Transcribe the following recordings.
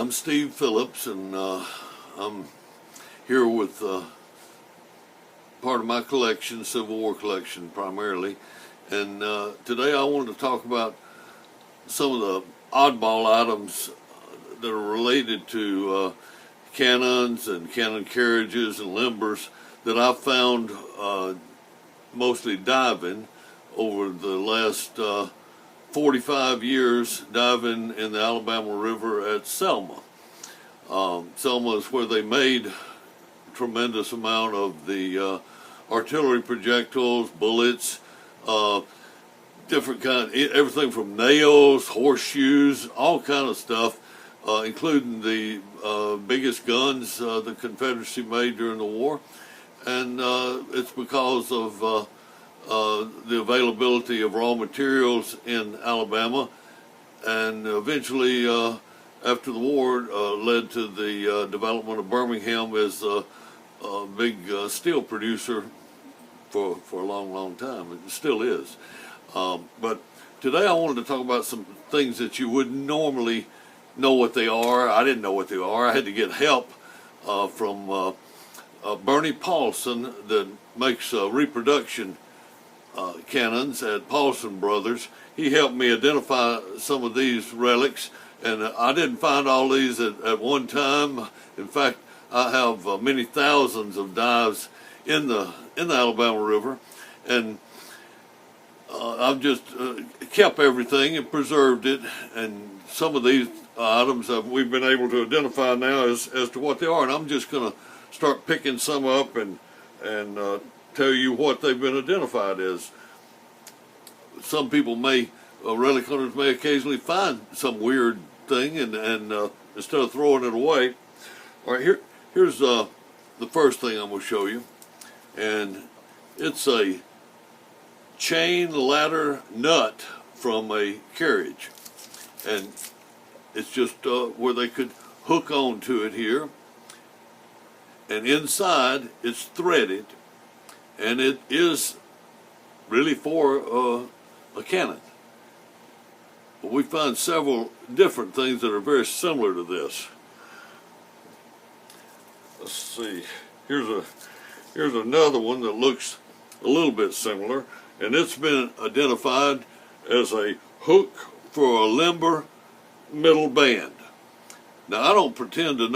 I'm Steve Phillips, and I'm here with part of my collection, Civil War collection primarily. And today I wanted to talk about some of the oddball items that are related to cannons and cannon carriages and limbers that I found mostly diving over the last 45 years, diving in the Alabama River at Selma. Selma is where they made a tremendous amount of the artillery projectiles, bullets, different kind, everything from nails, horseshoes, all kind of stuff, including the biggest guns the Confederacy made during the war. And it's because of the availability of raw materials in Alabama, and eventually after the war led to the development of Birmingham as a big steel producer for a long time. It still is. But today I wanted to talk about some things that you wouldn't normally know what they are. I didn't know what they are. I had to get help from Bernie Paulson, that makes reproduction cannons at Paulson Brothers. He helped me identify some of these relics, and I didn't find all these at one time. In fact, I have many thousands of dives in the Alabama River, and I've just kept everything and preserved it. And some of these items we've been able to identify now as to what they are, and I'm just going to start picking some up and tell you what they've been identified as. Some people relic hunters may occasionally find some weird thing, and instead of throwing it away. All right, here's the first thing I'm going to show you, and it's a chain ladder nut from a carriage, and it's just where they could hook onto it here, and inside it's threaded, and it is really for a cannon. But we find several different things that are very similar to this. Let's see. Here's another one that looks a little bit similar, and it's been identified as a hook for a limber middle band. Now, I don't pretend to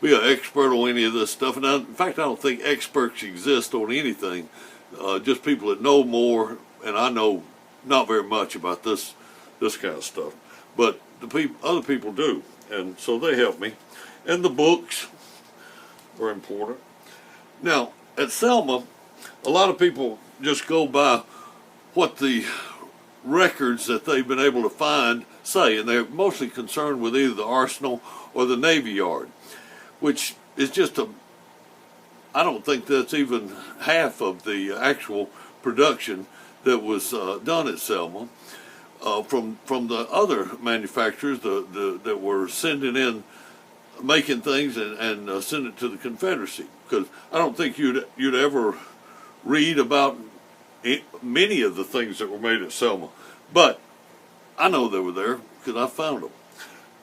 be an expert on any of this stuff, and in fact, I don't think experts exist on anything. Just people that know more, and I know not very much about this kind of stuff, but other people do, and so they help me. And the books are important. Now, at Selma, a lot of people just go by what the records that they've been able to find say, and they're mostly concerned with either the arsenal or the Navy Yard, which is just I don't think that's even half of the actual production that was done at Selma. From the other manufacturers that were sending in, making things and send it to the Confederacy, because I don't think you'd ever read about many of the things that were made at Selma, but I know they were there because I found them.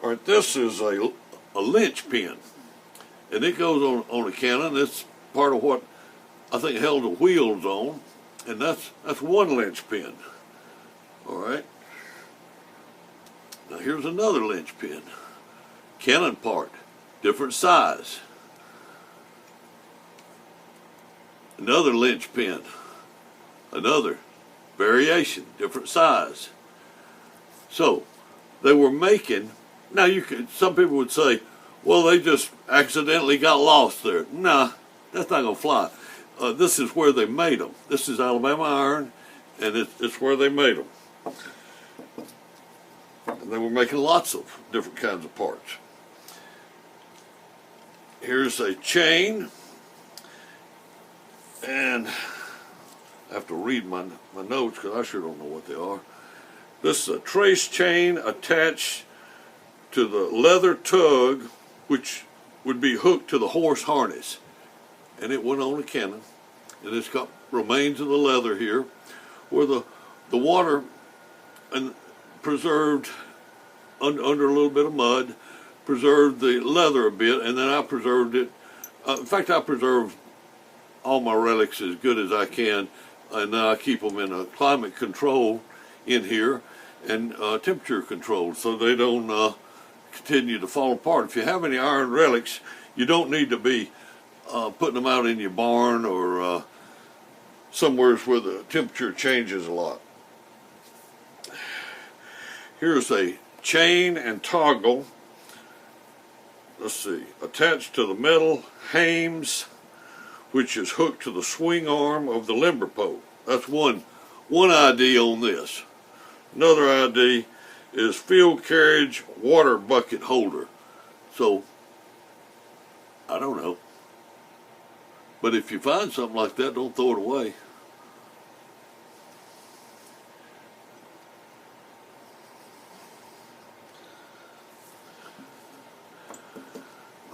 All right, this is a linchpin, and it goes on a cannon. It's part of what I think held the wheels on, and that's one linchpin. All right. Now here's another linchpin, cannon part, different size. Another linchpin, another variation, different size. So they were making. Now some people would say, well, they just accidentally got lost there. Nah, that's not gonna fly. This is where they made them. This is Alabama iron, and it's where they made them. And they were making lots of different kinds of parts. Here's a chain, and I have to read my notes because I sure don't know what they are. This is a trace chain attached to the leather tug, which would be hooked to the horse harness, and it went on a cannon, and it's got remains of the leather here, where the water and preserved under a little bit of mud preserved the leather a bit, and then I preserved it. In fact, I preserve all my relics as good as I can, and then I keep them in a climate control in here and temperature controlled so they don't continue to fall apart. If you have any iron relics, you don't need to be putting them out in your barn or somewhere where the temperature changes a lot. Here's a chain and toggle, let's see, attached to the metal hames, which is hooked to the swing arm of the limber pole. That's one ID on this. Another ID is field carriage water bucket holder. So, I don't know. But if you find something like that, don't throw it away.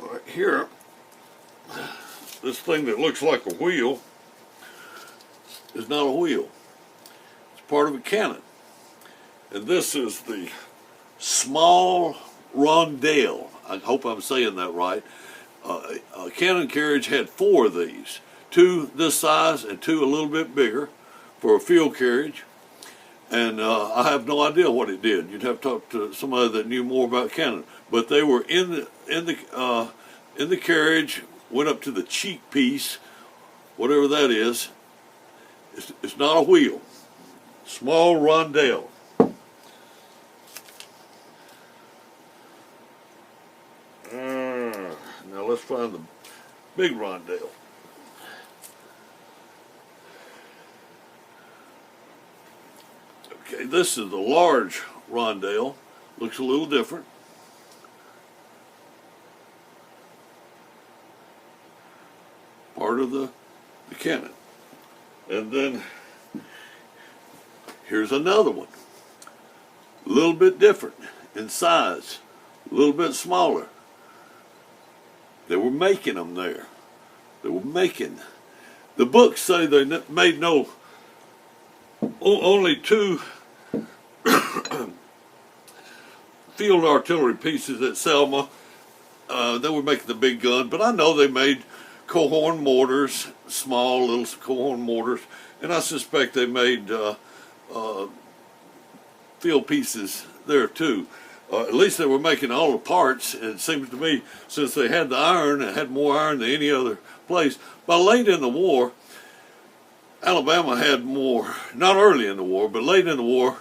All right, here, this thing that looks like a wheel is not a wheel. It's part of a cannon. And this is the small Rondell. I hope I'm saying that right. A cannon carriage had 4 of these. 2 this size and 2 a little bit bigger for a field carriage. And I have no idea what it did. You'd have to talk to somebody that knew more about cannon. But they were in the carriage, went up to the cheek piece, whatever that is. It's not a wheel. Small Rondell. Now let's find the big Rondell. Okay, this is the large Rondell. Looks a little different. Part of the cannon. And then here's another one. A little bit different in size. A little bit smaller. They were making them there. They were making. The books say they made only 2 field artillery pieces at Selma. They were making the big gun, but I know they made cohorn mortars, small little cohorn mortars, and I suspect they made field pieces there too. At least they were making all the parts, and it seems to me, since they had the iron, and had more iron than any other place, by late in the war, Alabama had more, not early in the war, but late in the war,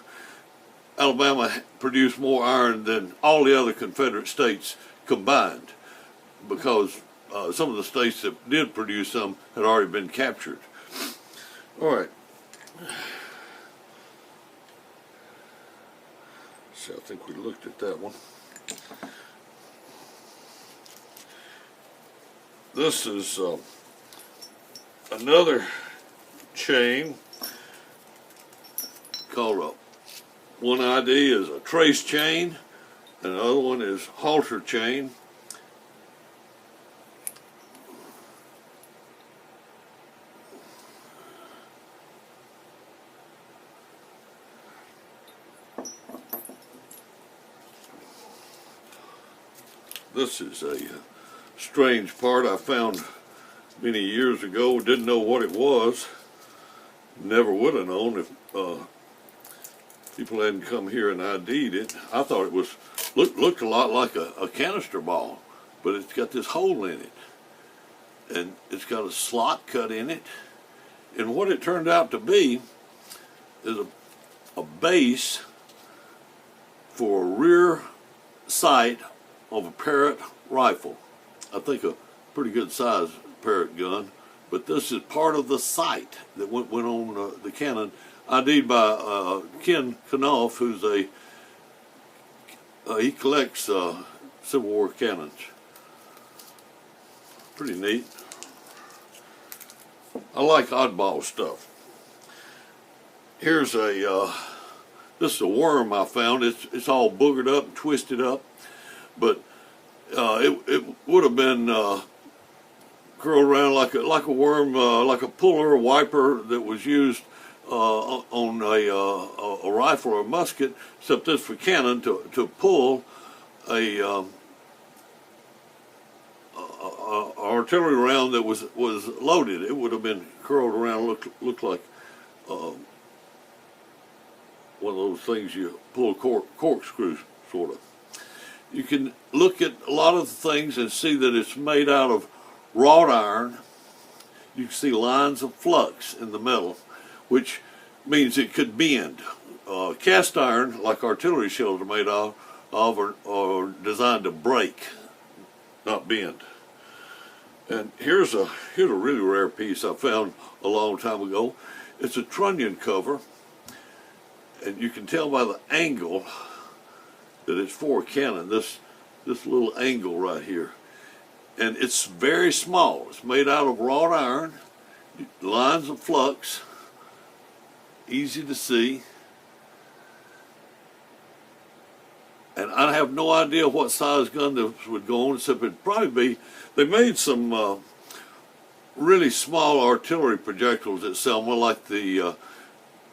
Alabama produced more iron than all the other Confederate states combined, because some of the states that did produce some had already been captured. All right. So I think we looked at that one. This is another chain called one ID is a trace chain, and the other one is halter chain. This is a strange part I found many years ago. Didn't know what it was. Never would have known if people hadn't come here and ID'd it. I thought it was looked a lot like a canister ball, but it's got this hole in it, and it's got a slot cut in it. And what it turned out to be is a base for a rear sight of a Parrott rifle. I think a pretty good size Parrott gun, but this is part of the sight that went on the cannon, ID'd by Ken Knopf, who's he collects Civil War cannons. Pretty neat. I like oddball stuff. Here's this is a worm I found. It's all boogered up and twisted up, but it would have been curled around like a worm, like a puller, a wiper that was used on a rifle or a musket, except this for cannon to pull a artillery round that was loaded. It would have been curled around, looked like one of those things you pull a corkscrew, sort of. You can look at a lot of the things and see that it's made out of wrought iron. You can see lines of flux in the metal, which means it could bend. Cast iron, like artillery shells are made of are designed to break, not bend. And here's a really rare piece I found a long time ago. It's a trunnion cover, and you can tell by the angle that it's for a cannon. This little angle right here, and it's very small. It's made out of wrought iron, lines of flux, easy to see. And I have no idea what size gun this would go on, except it'd probably be, they made some really small artillery projectiles that sell more, like the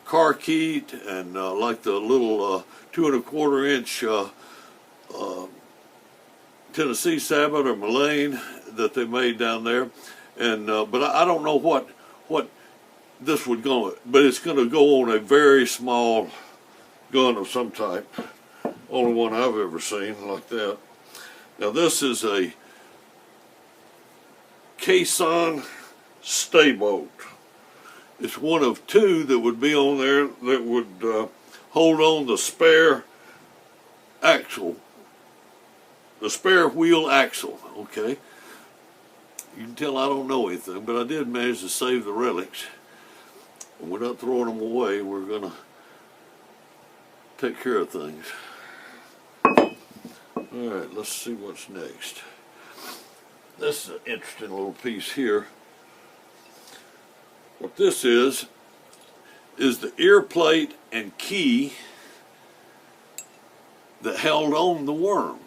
Carkeet and like the little 2 1/4 inch Tennessee Sabot or Mullane that they made down there. And but I don't know what this would go, but it's going to go on a very small gun of some type. Only one I've ever seen like that. Now this is a caisson stay bolt. It's one of 2 that would be on there that would hold on the spare axle, the spare wheel axle. Okay, you can tell I don't know anything, but I did manage to save the relics. And we're not throwing them away. We're gonna take care of things. All right, let's see what's next. This is an interesting little piece here. What this is the ear plate and key that held on the worm.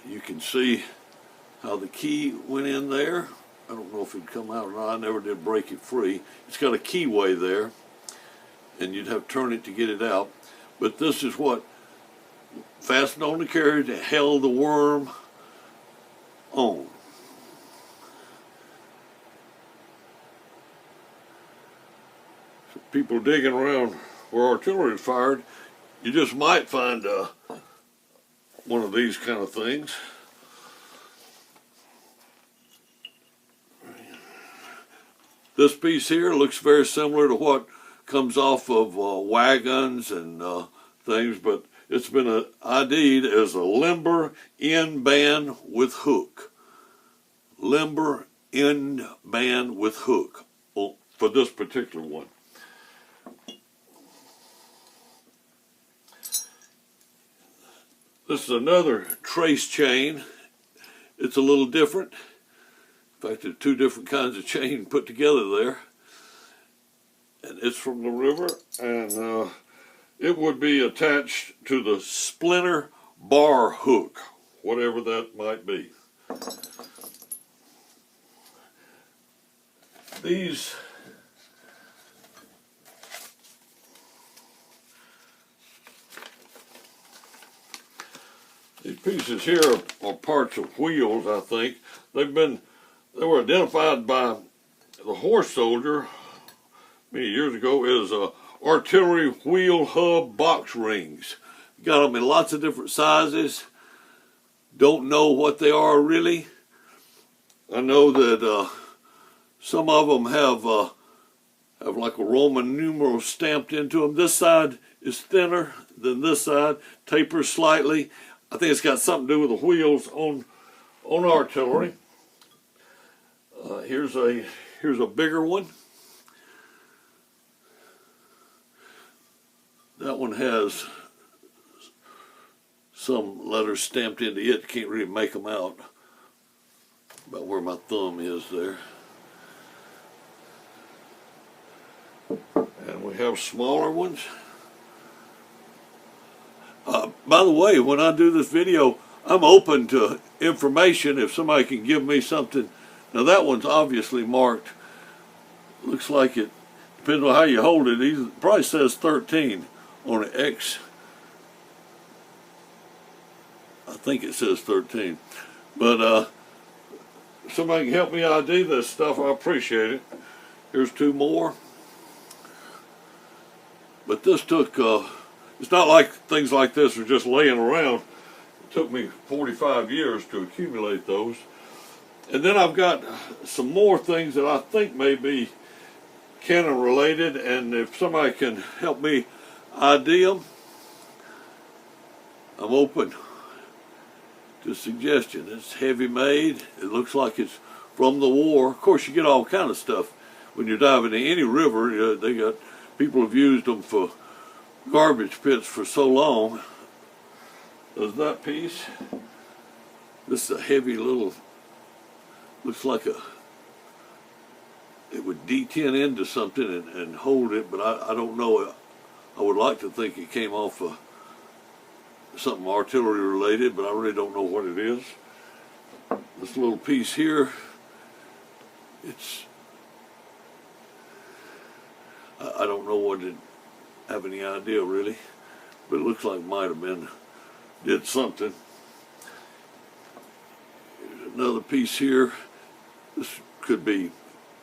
You can see how the key went in there. I don't know if it'd come out or not. I never did break it free. It's got a keyway there, and you'd have to turn it to get it out. But this is what fastened on the carriage and held the worm on. So people digging around where artillery is fired, you just might find one of these kind of things. This piece here looks very similar to what comes off of wagons and things, but it's been ID'd as a limber end band with hook. Limber end band with hook for this particular one. This is another trace chain. It's a little different. In fact, there's 2 different kinds of chain put together there. And it's from the river, and it would be attached to the splinter bar hook, whatever that might be. These pieces here are parts of wheels, I think. They were identified by the horse soldier many years ago as artillery wheel hub box rings. Got them in lots of different sizes. Don't know what they are really. I know that some of them have like a Roman numeral stamped into them. This side is thinner than this side, tapers slightly. I think it's got something to do with the wheels on artillery. Here's a bigger one. That one has some letters stamped into it. Can't really make them out. About where my thumb is there. And we have smaller ones. By the way, when I do this video, I'm open to information if somebody can give me something. Now that one's obviously marked. Looks like it, depends on how you hold it. It probably says 13 on an X. I think it says 13. But somebody can help me ID this stuff, I appreciate it. Here's two more. But this took, it's not like things like this are just laying around. It took me 45 years to accumulate those. And then I've got some more things that I think may be canon related, and if somebody can help me ID them, I'm open to suggestion. It's heavy made. It looks like it's from the war. Of course, you get all kind of stuff when you're diving in any river. They got people have used them for garbage pits for so long. There's that piece. This is a heavy little. Looks like it would detent into something and hold it, but I don't know. I would like to think it came off of something artillery related, but I really don't know what it is. This little piece here, I don't know what it, have any idea really, but it looks like it might have did something. Here's another piece here. This could be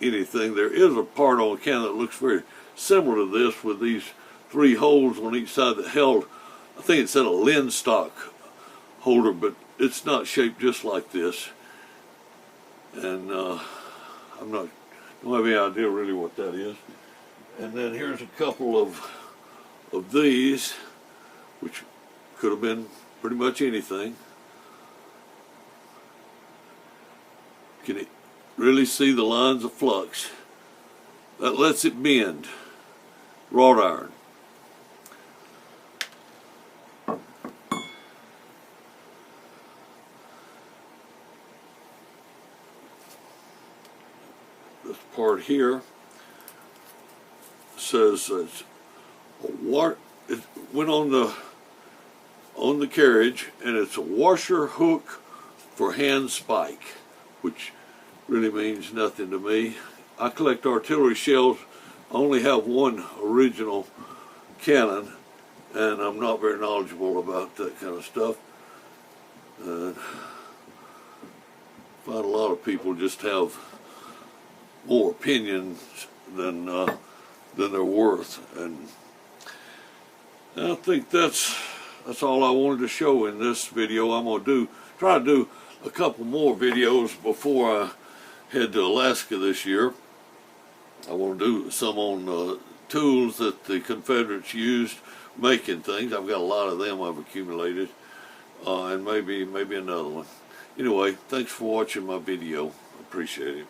anything. There is a part on the can that looks very similar to this, with these three holes on each side that held, I think it said a linstock holder, but it's not shaped just like this. And don't have any idea really what that is. And then here's a couple of these, which could have been pretty much anything. Can you really see the lines of flux? That lets it bend. Wrought iron. This part here says it's it went on the carriage, and it's a washer hook for hand spike, which really means nothing to me. I collect artillery shells. I only have one original cannon, and I'm not very knowledgeable about that kind of stuff. I find a lot of people just have more opinions than they're worth, and I think that's all I wanted to show in this video. I'm gonna try to do a couple more videos before I head to Alaska this year. I want to do some on tools that the Confederates used making things. I've got a lot of them I've accumulated, and maybe another one. Anyway, thanks for watching my video. Appreciate it.